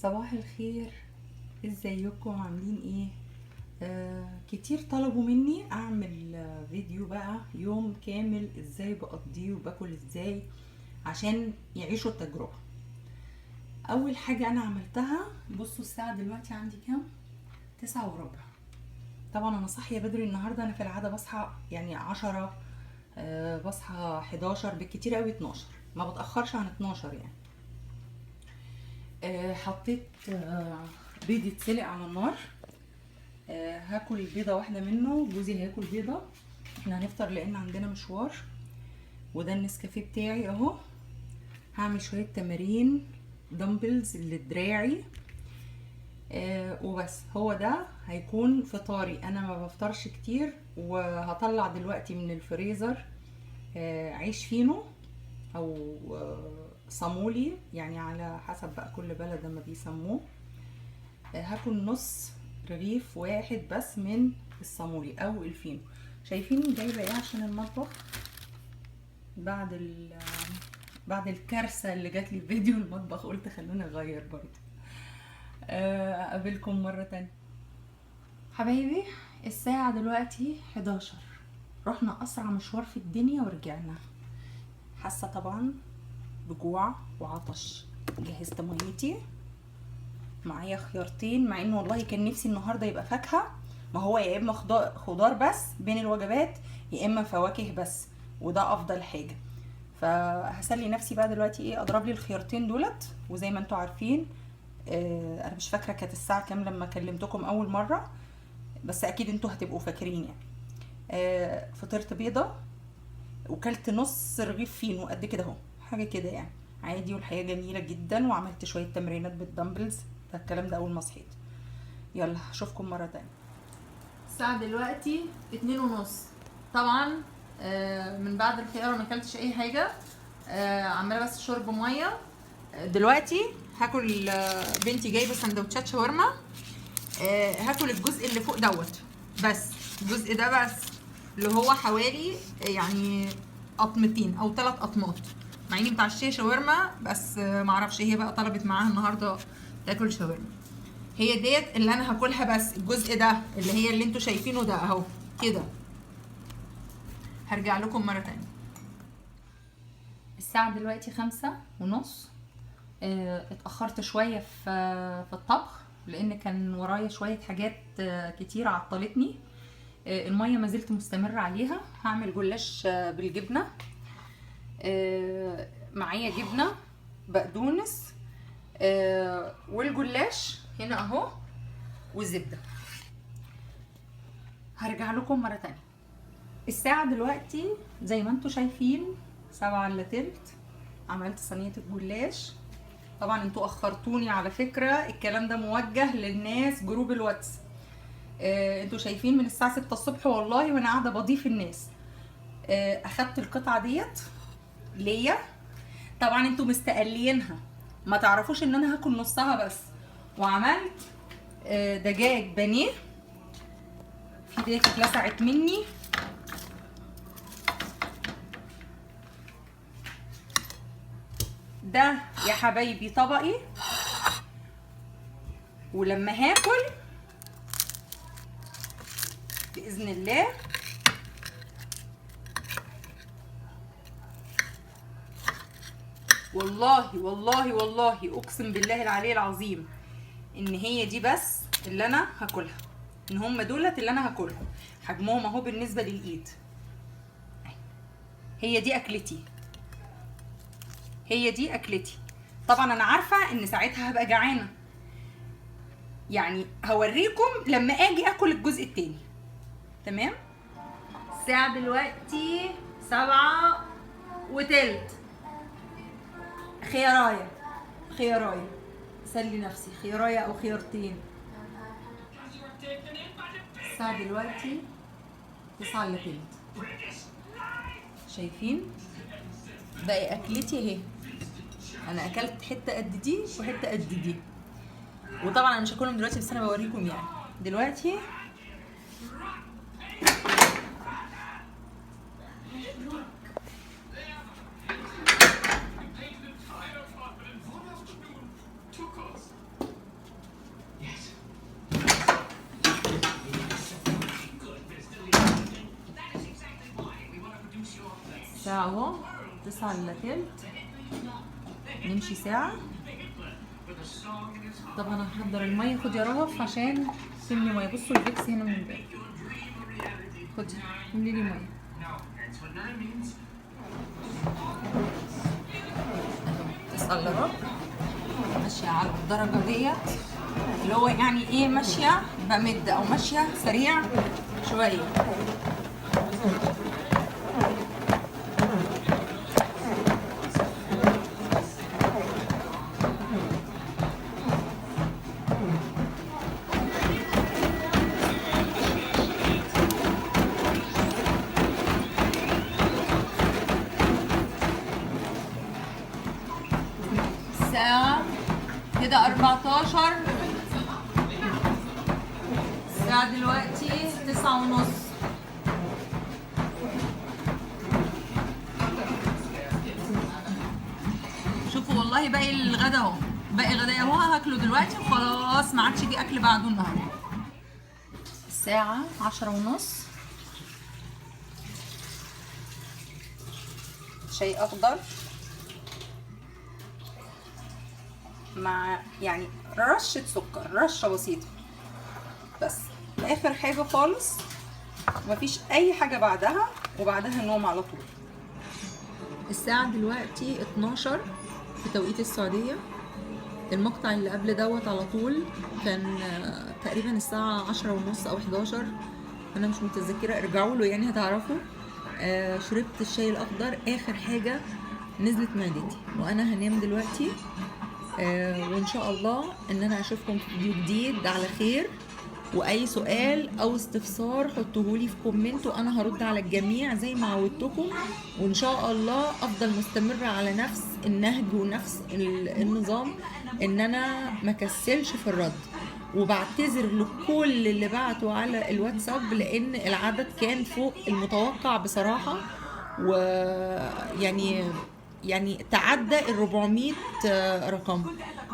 صباح الخير. ازيكم عاملين ايه؟ كتير طلبوا مني اعمل فيديو بقى يوم كامل ازاي بقضيه وباكل ازاي عشان يعيشوا التجربة. اول حاجة انا عملتها، بصوا الساعة دلوقتي عندي كام؟ 9:15. طبعا انا صاحية بدري النهاردة. انا في العادة بصحى يعني 10، بصحى 11 بالكتير قوي 12، ما بتأخرش عن 12 يعني. حطيت بيض يتسلق على النار. هاكل بيضة واحدة منه، جوزي هياكل بيضة، احنا هنفطر لان عندنا مشوار. وده النسكافيه بتاعي اهو. هعمل شوية تمارين دمبلز لدراعي وبس. هو ده هيكون فطاري. انا ما بفطرش كتير. وهطلع دلوقتي من الفريزر عيش فينو او صامولي، يعني على حسب بقى كل بلد ما بيسموه. هاكل نص رغيف واحد بس من الصامولي او الفينو. شايفين جايبه ايه عشان المطبخ بعد الكارثه اللي جات لي في فيديو المطبخ، قلت خلوني اغير برضه. اقابلكم مره تانية حبايبي. الساعه دلوقتي 11، رحنا اسرع مشوار في الدنيا ورجعنا. حاسه طبعا بجوع وعطش. جهزت ميتي، معايا خيارتين، مع انه والله كان نفسي النهارده يبقى فاكهه. ما هو يا اما خضار بس بين الوجبات، يا اما فواكه بس، وده افضل حاجه. فهسلي نفسي بقى دلوقتي ايه، اضرب لي الخيارتين دولت. وزي ما انتوا عارفين انا مش فاكره كانت الساعه كام لما كلمتكم اول مره، بس اكيد انتوا هتبقوا فاكرين يعني. فطرت بيضه وكلت نص رغيف فينو قد كده اهو، حاجه كده يعني عادي. والحياه جميله جدا. وعملت شويه تمرينات بالدمبلز. ده الكلام ده اول ما صحيت. يلا اشوفكم مره تانية. الساعه دلوقتي 2:30 طبعا. من بعد الفطار ما اكلتش اي حاجه. عماله بس شرب ميه. دلوقتي هاكل. بنتي جايبه سندوتشات شاورما. هاكل الجزء اللي فوق دوت بس. الجزء ده بس اللي هو حوالي يعني قطمتين او 3 قطمات، مع اني متعشيه شاورما. بس معرفش هي بقى طلبت معاها النهارده تاكل شاورما. هي ديت اللي انا هاكلها، بس الجزء ده اللي هي اللي انتوا شايفينه ده اهو كده. هرجع لكم مره تانية. الساعه دلوقتي 5:30. اتاخرت شويه في الطبخ لان كان ورايا شويه حاجات كتير عطلتني. الميه ما زلت مستمر عليها. هعمل جلاش بالجبنه. معايا جبنه بقدونس والجلاش هنا اهو والزبده. هرجع لكم مره تانية. الساعه دلوقتي زي ما انتوا شايفين 7:15. عملت صينيه الجلاش. طبعا انتوا اخرتوني على فكره، الكلام ده موجه للناس جروب الواتس. انتوا شايفين من الساعه 6 الصبح والله وانا قاعده بضيف الناس. اخدت القطعه ديت ليا. طبعا انتوا مستقلينها، ما تعرفوش ان انا هاكل نصها بس. وعملت دجاج بانيه. في ديت اتلسعت مني. ده يا حبايبي طبقي. ولما هاكل باذن الله والله والله والله اقسم بالله العلي العظيم ان هي دي بس اللي انا هاكلها. ان هم دولت اللي انا هاكلهم. حجمهم اهو بالنسبه للايد. هي دي اكلتي. هي دي اكلتي. طبعا انا عارفه ان ساعتها هبقى جعانه، يعني هوريكم لما اجي اكل الجزء التاني. تمام. الساعه دلوقتي 7:15. خيارايه سلي نفسي، خيارايه او خيارتين. الساعه دلوقتي 9:15. شايفين باقي اكلتي اهي. انا اكلت حته قد دي وحته قد دي. وطبعا انا مش هاكلهم دلوقتي، بس انا بوريكم يعني دلوقتي. الساعة اهو 9 الا تلت، نمشي ساعة. طب انا هحضر المية، خد يا رهف عشان تملي مية. بصوا الفيكس هنا من امبارح، خدي املي لي مية. تسأل الرب ماشية على الدرجة ديت، اللي هو يعني ايه ماشية بمد او ماشية سريع شوية. الساعة كده 14، الساعة دلوقتي 9:30. شوفوا والله باقي الغدا اهو، باقي غدايا اهو هاكله دلوقتي وخلاص، ما عادش في اكل بعده النهارده. الساعة 10:30. شاي اخضر مع يعني رشة سكر، رشة بسيطة بس، اخر حاجة خالص، مفيش اي حاجة بعدها، وبعدها النوم على طول. الساعة دلوقتي 12 في توقيت السعودية. المقطع اللي قبل دوت على طول كان تقريبا الساعة 10:30 او 11، انا مش متذكرة، ارجعوا له يعني هتعرفوا. شربت الشاي الاخضر، اخر حاجة نزلت معدتي، وانا هنام دلوقتي. وان شاء الله ان انا اشوفكم في فيديو جديد على خير، واي سؤال او استفسار حطوهولي في كومنت وانا هرد على الجميع زي ما عودتكم، وان شاء الله افضل مستمرة على نفس النهج ونفس النظام، ان انا مكسلش في الرد. وبعتذر لكل اللي بعتوا على الواتساب لان العدد كان فوق المتوقع بصراحة، ويعني تعدى 400 رقم،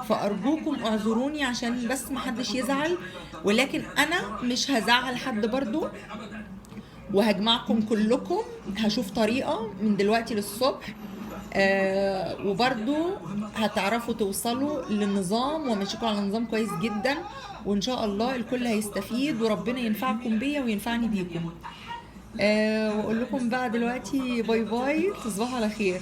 فارجوكم اعذروني عشان بس محدش يزعل، ولكن انا مش هزعل حد برضو، وهجمعكم كلكم. هشوف طريقة من دلوقتي للصبح، وبرضو هتعرفوا توصلوا للنظام ومشيكوا على نظام كويس جدا، وان شاء الله الكل هيستفيد، وربنا ينفعكم بيا وينفعني بيكم. واقول لكم بقى دلوقتي باي باي، تصبحوا على خير.